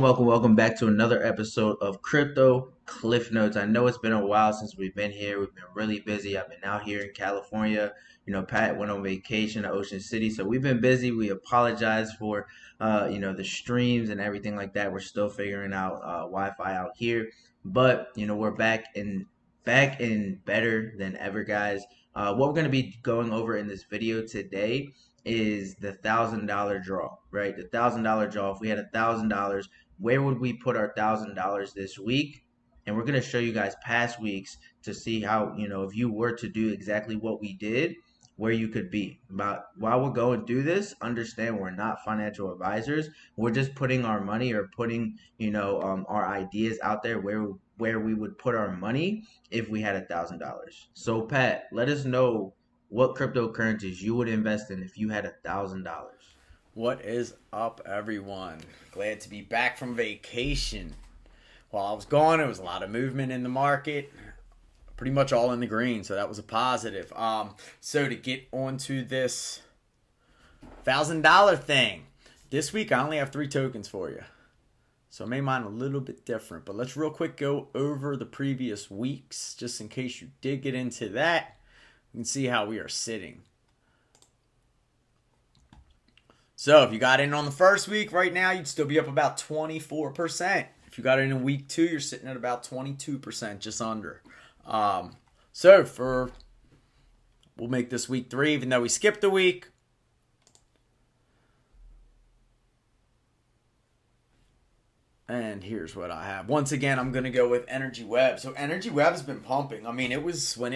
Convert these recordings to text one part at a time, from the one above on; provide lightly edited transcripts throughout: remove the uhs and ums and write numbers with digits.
Welcome back to another episode of Crypto Cliff Notes. I know it's been a while since we've been here. We've been really busy. I've been out here in California. Pat went on vacation to Ocean City, so we've been busy. We apologize for, the streams and everything like that. We're still figuring out Wi-Fi out here, but we're back in better than ever, guys. What we're going to be going over in this video today is the $1,000 draw, right? The $1,000 draw. If we had $1,000, where would we put our $1,000 this week? And we're going to show you guys past weeks to see how, if you were to do exactly what we did, where you could be. But while we're going through this, understand we're not financial advisors. We're just putting our money or putting, our ideas out there where we would put our money if we had $1,000. So Pat, let us know what cryptocurrencies you would invest in if you had $1,000. What is up, everyone? Glad to be back from vacation. While I was gone, there was a lot of movement in the market, pretty much all in the green, so that was a positive. So to get onto this $1,000 thing, this week I only have 3 tokens for you, so I made mine a little bit different. But let's real quick go over the previous weeks, just in case you did get into that. You can see how we are sitting. So if you got in on the first week right now, you'd still be up about 24%. If you got in week 2, you're sitting at about 22%, just under. We'll make this week 3, even though we skipped a week. And here's what I have. Once again, I'm going to go with Energy Web. So Energy Web has been pumping. I mean, it was when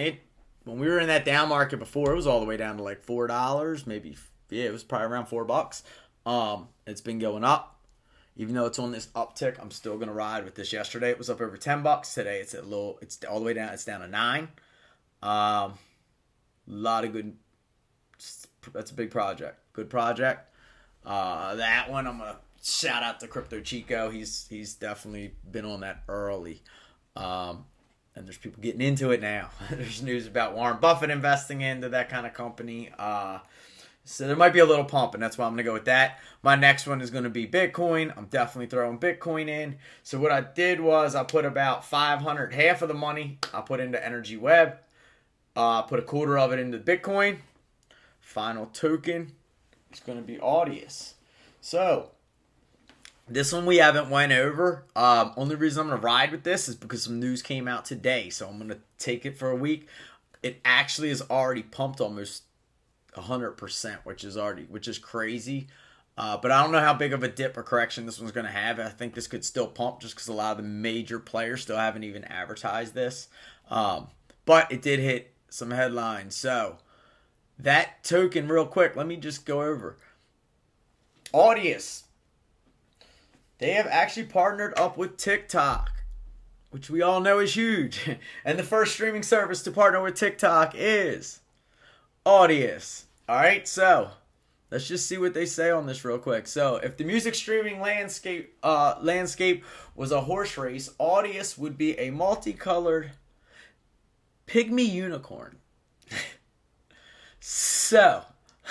we were in that down market before, it was all the way down to like $4, maybe. Yeah, it was probably around $4. It's been going up. Even though it's on this uptick, I'm still gonna ride with this. Yesterday it was up over $10. Today it's all the way down. It's down to 9. A lot of good. That's a big project. Good project. That one I'm gonna shout out to Crypto Chico. He's definitely been on that early. And there's people getting into it now. There's news about Warren Buffett investing into that kind of company. So there might be a little pump, and that's why I'm going to go with that. My next one is going to be Bitcoin. I'm definitely throwing Bitcoin in. So what I did was I put about 500, half of the money I put into Energy Web. Put a quarter of it into Bitcoin. Final token is going to be Audius. So this one we haven't went over. Only reason I'm going to ride with this is because some news came out today. So I'm going to take it for a week. It actually is already pumped almost 100%, which is crazy. But I don't know how big of a dip or correction this one's going to have. I think this could still pump just because a lot of the major players still haven't even advertised this. But it did hit some headlines. So that token, real quick, let me just go over. Audius. They have actually partnered up with TikTok, which we all know is huge. And the first streaming service to partner with TikTok is Audius. All right, so let's just see what they say on this real quick. So, if the music streaming landscape was a horse race, Audius would be a multicolored Pygmy Unicorn. So,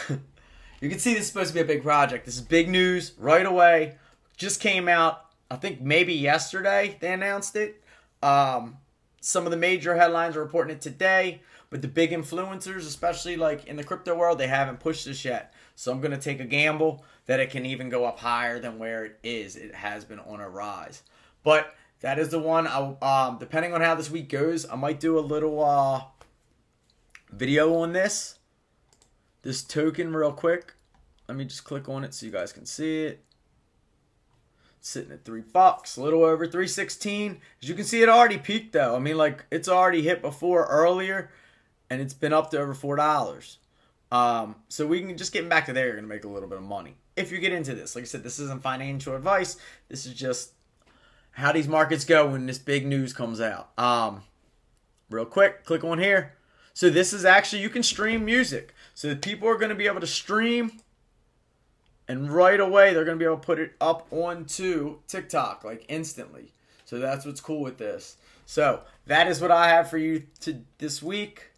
you can see this is supposed to be a big project. This is big news right away. Just came out, I think maybe yesterday they announced it. Some of the major headlines are reporting it today. But the big influencers, especially like in the crypto world, they haven't pushed this yet. So I'm going to take a gamble that it can even go up higher than where it is. It has been on a rise. But that is the one. Depending on how this week goes, I might do a little video on this token real quick. Let me just click on it so you guys can see it. It's sitting at $3, a little over 316. As you can see, it already peaked though. I mean, like it's already hit before earlier. And it's been up to over $4. So we can just getting back to there, you're going to make a little bit of money. If you get into this. Like I said, this isn't financial advice. This is just how these markets go when this big news comes out. Real quick, click on here. So this is actually, you can stream music. So people are going to be able to stream. And right away, they're going to be able to put it up onto TikTok, like instantly. So that's what's cool with this. So that is what I have for you this week.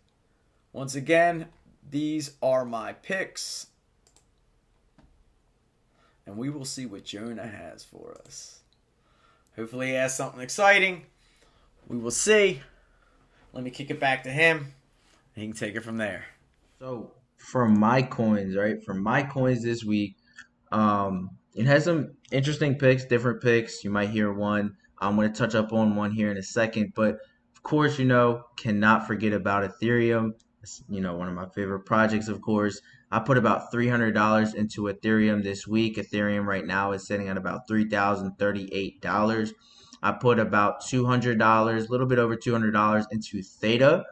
Once again, these are my picks. And we will see what Jonah has for us. Hopefully he has something exciting. We will see. Let me kick it back to him. He can take it from there. So for my coins, right? For my coins this week, it has some interesting picks, different picks. You might hear one. I'm going to touch up on one here in a second, but of course, cannot forget about Ethereum. It's, one of my favorite projects, of course. I put about $300 into Ethereum this week. Ethereum right now is sitting at about $3,038. I put about $200, a little bit over $200 into Theta.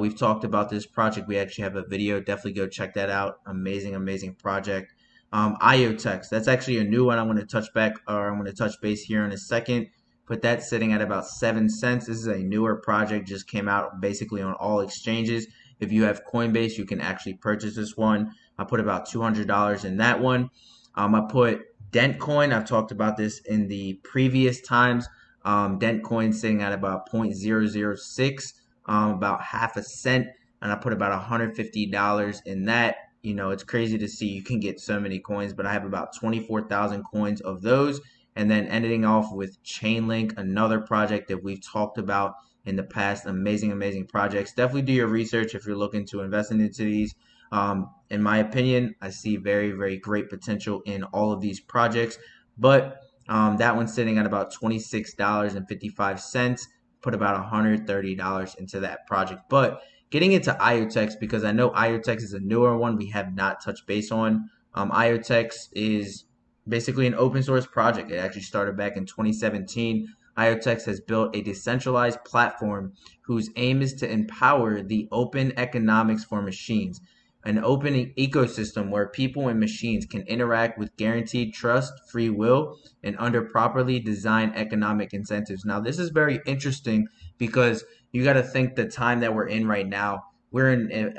We've talked about this project. We actually have a video. Definitely go check that out. Amazing, amazing project. Iotex, that's actually a new one. I'm going to touch back, or I'm going to touch base here in a second. But that's sitting at about 7 cents. This is a newer project, just came out basically on all exchanges. If you have Coinbase, you can actually purchase this one. I put about $200 in that one. I put Dentcoin. I've talked about this in the previous times. Dentcoin sitting at about 0.006, about half a cent, and I put about $150 in that. It's crazy to see you can get so many coins, but I have about 24,000 coins of those. And then ending off with Chainlink, another project that we've talked about in the past. Amazing, amazing projects. Definitely do your research if you're looking to invest into these. In my opinion, I see very, very great potential in all of these projects. But that one's sitting at about $26.55. Put about $130 into that project. But getting into Iotex, because I know Iotex is a newer one we have not touched base on. Iotex is basically an open source project. It actually started back in 2017. Iotex has built a decentralized platform whose aim is to empower the open economics for machines, an open ecosystem where people and machines can interact with guaranteed trust, free will, and under properly designed economic incentives. Now, this is very interesting because you got to think the time that we're in right now. We're in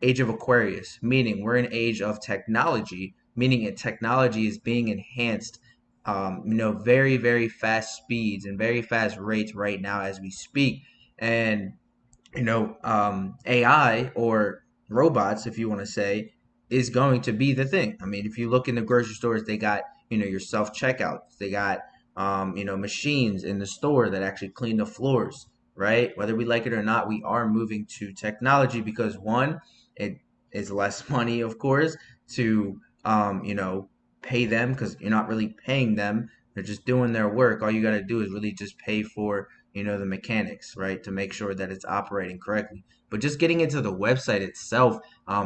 age of Aquarius, meaning we're in age of technology, meaning technology is being enhanced, very, very fast speeds and very fast rates right now as we speak. And AI or robots, if you want to say, is going to be the thing. I mean, if you look in the grocery stores, they got, your self checkouts. They got, machines in the store that actually clean the floors, right? Whether we like it or not, we are moving to technology because one, it is less money, of course, to, pay them because you're not really paying them. They're just doing their work. All you got to do is really just pay for the mechanics, right, to make sure that it's operating correctly. But just getting into the website itself,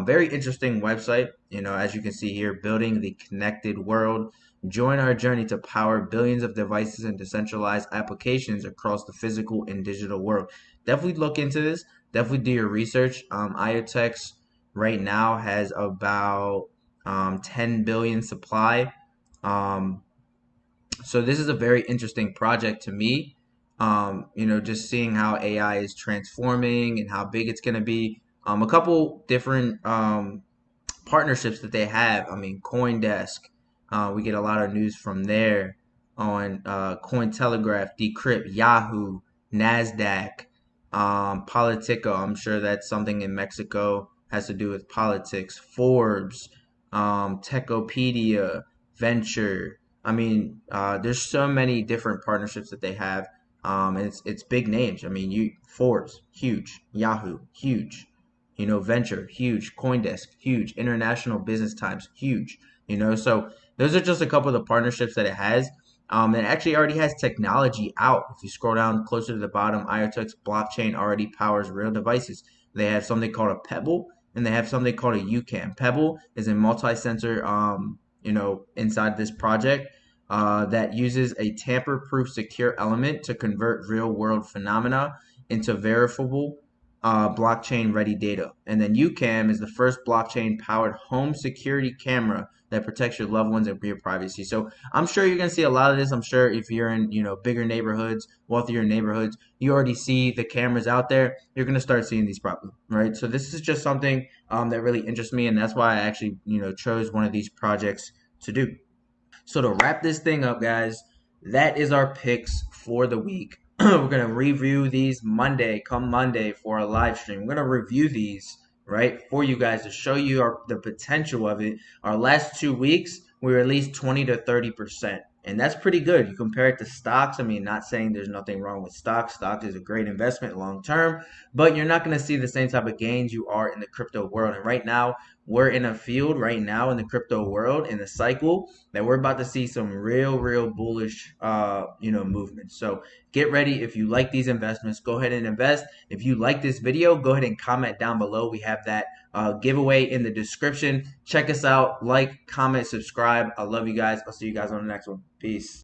very interesting website. As you can see here, building the connected world. Join our journey to power billions of devices and decentralized applications across the physical and digital world. Definitely look into this. Definitely do your research. Iotex right now has about 10 billion supply. Um, so this is a very interesting project to me. Just seeing how AI is transforming and how big it's going to be. A couple different partnerships that they have. I mean, CoinDesk, we get a lot of news from there on Cointelegraph, Decrypt, Yahoo, Nasdaq, Politico. I'm sure that's something in Mexico has to do with politics. Forbes, Techopedia, Venture. I mean, there's so many different partnerships that they have, and it's big names. I mean, Forbes, huge. Yahoo, huge. Venture, huge. CoinDesk, huge. International Business Times, huge. So those are just a couple of the partnerships that it has. It actually already has technology out. If you scroll down closer to the bottom, Iotex blockchain already powers real devices. They have something called a Pebble, and they have something called a UCAM. Pebble is a multi-sensor, inside this project that uses a tamper-proof secure element to convert real-world phenomena into verifiable blockchain-ready data. And then UCAM is the first blockchain-powered home security camera that protects your loved ones and your privacy. So I'm sure you're going to see a lot of this. I'm sure if you're in, bigger neighborhoods, wealthier neighborhoods, you already see the cameras out there. You're going to start seeing these problems, right? So this is just something that really interests me, and that's why I actually, chose one of these projects to do. So to wrap this thing up, guys, that is our picks for the week. We're gonna review these come Monday for our live stream. We're gonna review these right for you guys to show you the potential of it. Our last 2 weeks, we were at least 20 to 30%, And that's pretty good. You compare it to stocks. I mean, not saying there's nothing wrong with stocks. Stock is a great investment long term, but you're not going to see the same type of gains you are in the crypto world. And right now, we're in a field right now in the crypto world in the cycle that we're about to see some real bullish movement. So get ready. If you like these investments, go ahead and invest. If you like this video, go ahead and comment down below. We have that giveaway in the description. Check us out. Like, comment, subscribe. I love you guys. I'll see you guys on the next one. Peace.